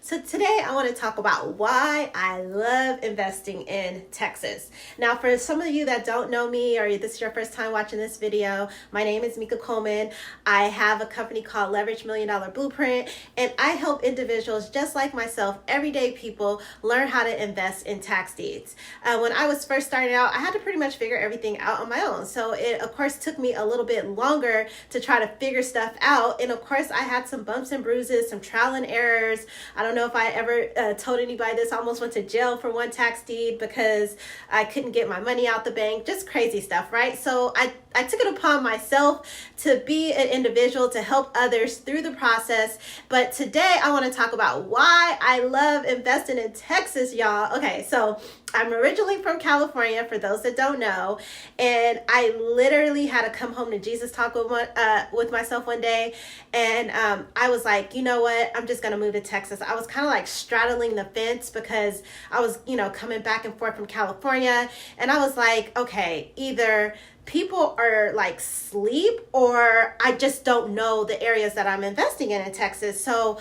So today I want to talk about why I love investing in Texas. Now, for some of you that don't know me or this is your first time watching this video, my name is Mika Coleman. I have a company called Leverage $1 Million Blueprint, and I help individuals just like myself, everyday people, learn how to invest in tax deeds. When I was first starting out, I had to pretty much figure everything out on my own. So it, of course, took me a little bit longer to try to figure stuff out. And of course, I had some bumps and bruises, some trial and errors. I don't know if I ever told anybody this. I almost went to jail for one tax deed because I couldn't get my money out the bank. Just crazy stuff, right? So I took it upon myself to be an individual to help others through the process. But today I want to talk about why I love investing in Texas, y'all. Okay, so I'm originally from California, for those that don't know, and I literally had to come home to Jesus talk with myself one day, and I was like, you know what, I'm just going to move to Texas. I was kind of like straddling the fence because I was, coming back and forth from California, and I was like, okay, either people are like sleep or I just don't know the areas that I'm investing in Texas. So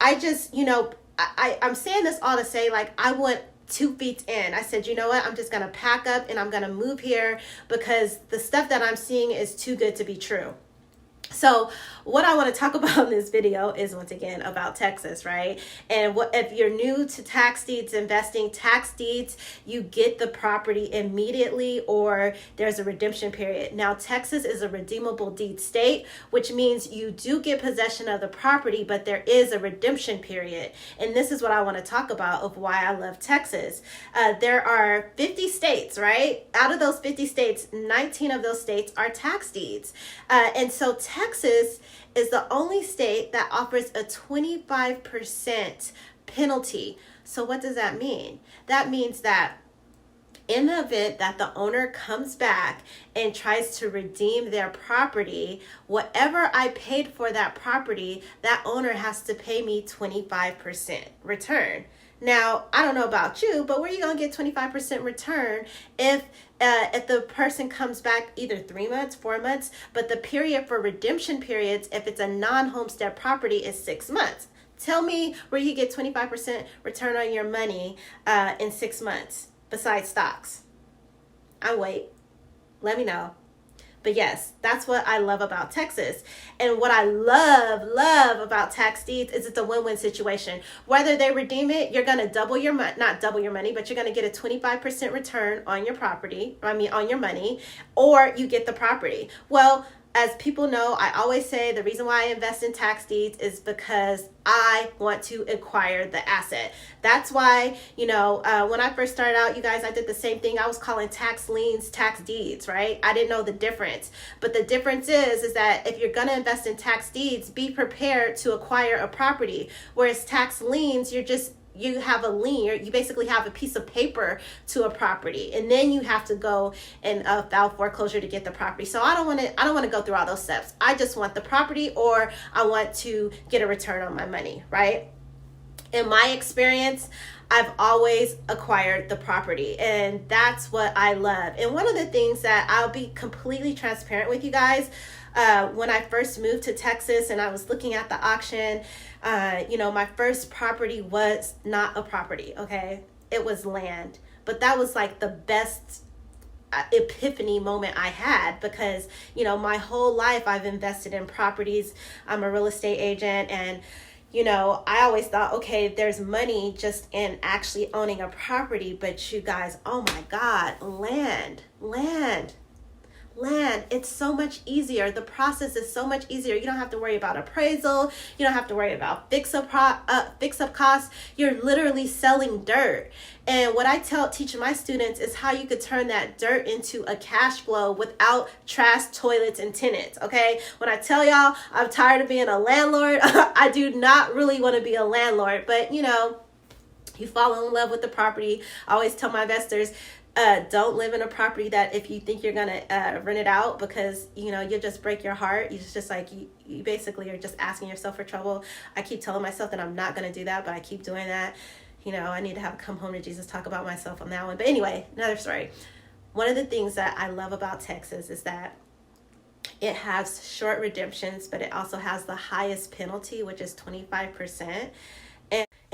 I just, I'm saying this all to say, like, I went 2 feet in. I said, you know what, I'm just going to pack up and I'm going to move here because the stuff that I'm seeing is too good to be true. So what I want to talk about in this video is, once again, about Texas, right? And what if you're new to tax deeds investing, tax deeds, you get the property immediately or there's a redemption period. Now, Texas is a redeemable deed state, which means you do get possession of the property, but there is a redemption period. And this is what I want to talk about of why I love Texas. There are 50 states, right? Out of those 50 states, 19 of those states are tax deeds. And so Texas is the only state that offers a 25% penalty. So what does that mean? That means that in the event that the owner comes back and tries to redeem their property, whatever I paid for that property, that owner has to pay me 25% return. Now, I don't know about you, but where are you going to get 25% return if the person comes back either 3 months, 4 months, but the period for redemption periods, if it's a non-homestead property, is 6 months? Tell me where you get 25% return on your money in 6 months besides stocks. I'll wait. Let me know. But yes, that's what I love about Texas. And what I love about tax deeds is it's a win-win situation. Whether they redeem it, you're going to double your money, not double your money, but you're going to get a 25% return on your property, on your money, or you get the property. Well, as people know, I always say the reason why I invest in tax deeds is because I want to acquire the asset. That's why, when I first started out, you guys, I did the same thing. I was calling tax liens tax deeds, right? I didn't know the difference. But the difference is that if you're going to invest in tax deeds, be prepared to acquire a property. Whereas tax liens, you have a lien, you basically have a piece of paper to a property, and then you have to go and file foreclosure to get the property. So I don't want to go through all those steps. I just want the property, or I want to get a return on my money, right? In my experience, I've always acquired the property, and that's what I love. And one of the things that I'll be completely transparent with you guys, when I first moved to Texas and I was looking at the auction, my first property was not a property, okay? It was land. But that was like the best epiphany moment I had because, my whole life I've invested in properties. I'm a real estate agent, and I always thought, okay, there's money just in actually owning a property, but you guys, oh my God, land. It's so much easier. The process is so much easier. You don't have to worry about appraisal. You don't have to worry about fix-up costs. You're literally selling dirt. And what I teach my students is how you could turn that dirt into a cash flow without trash, toilets, and tenants, okay? When I tell y'all I'm tired of being a landlord, I do not really want to be a landlord, but you fall in love with the property. I always tell my investors, don't live in a property that if you think you're going to rent it out, because, you'll just break your heart. You just like, you basically are just asking yourself for trouble. I keep telling myself that I'm not going to do that, but I keep doing that. I need to have a come home to Jesus talk about myself on that one. But anyway, another story. One of the things that I love about Texas is that it has short redemptions, but it also has the highest penalty, which is 25%.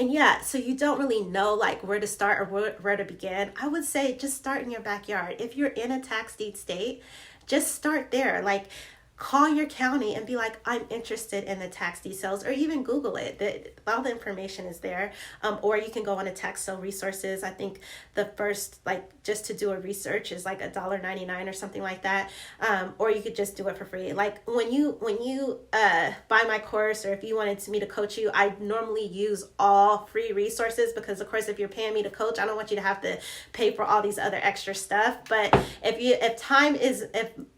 And yeah, so you don't really know like where to start or where to begin. I would say just start in your backyard. If you're in a tax deed state, just start there. Like, call your county and be like, I'm interested in the tax deed sales, or even Google it. All the information is there. Or you can go on to tax sale resources. I think the first, like, just to do a research is like $1.99 or something like that. Or you could just do it for free. Like when you buy my course, or if you wanted me to coach you, I normally use all free resources, because of course, if you're paying me to coach, I don't want you to have to pay for all these other extra stuff. But if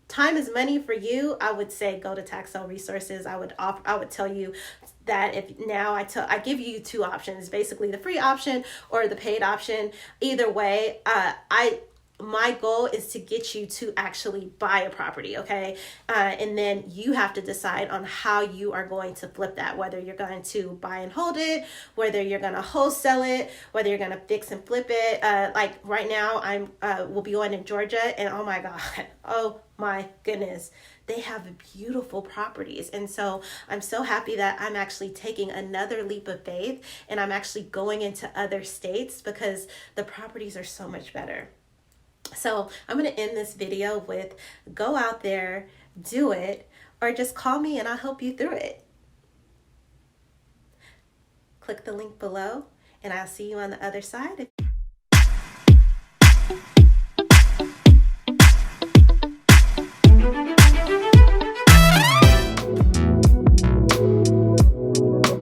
time is money for you, I would say go to tax sale resources. I would tell you that I give you two options, basically the free option or the paid option. Either way, my goal is to get you to actually buy a property, okay? And then you have to decide on how you are going to flip that, whether you're going to buy and hold it, whether you're going to wholesale it, whether you're going to fix and flip it. Like right now, we'll be going to Georgia, and oh my God, oh my goodness, they have beautiful properties. And so I'm so happy that I'm actually taking another leap of faith, and I'm actually going into other states because the properties are so much better. So I'm going to end this video with, go out there, do it, or just call me and I'll help you through it. Click the link below, and I'll see you on the other side.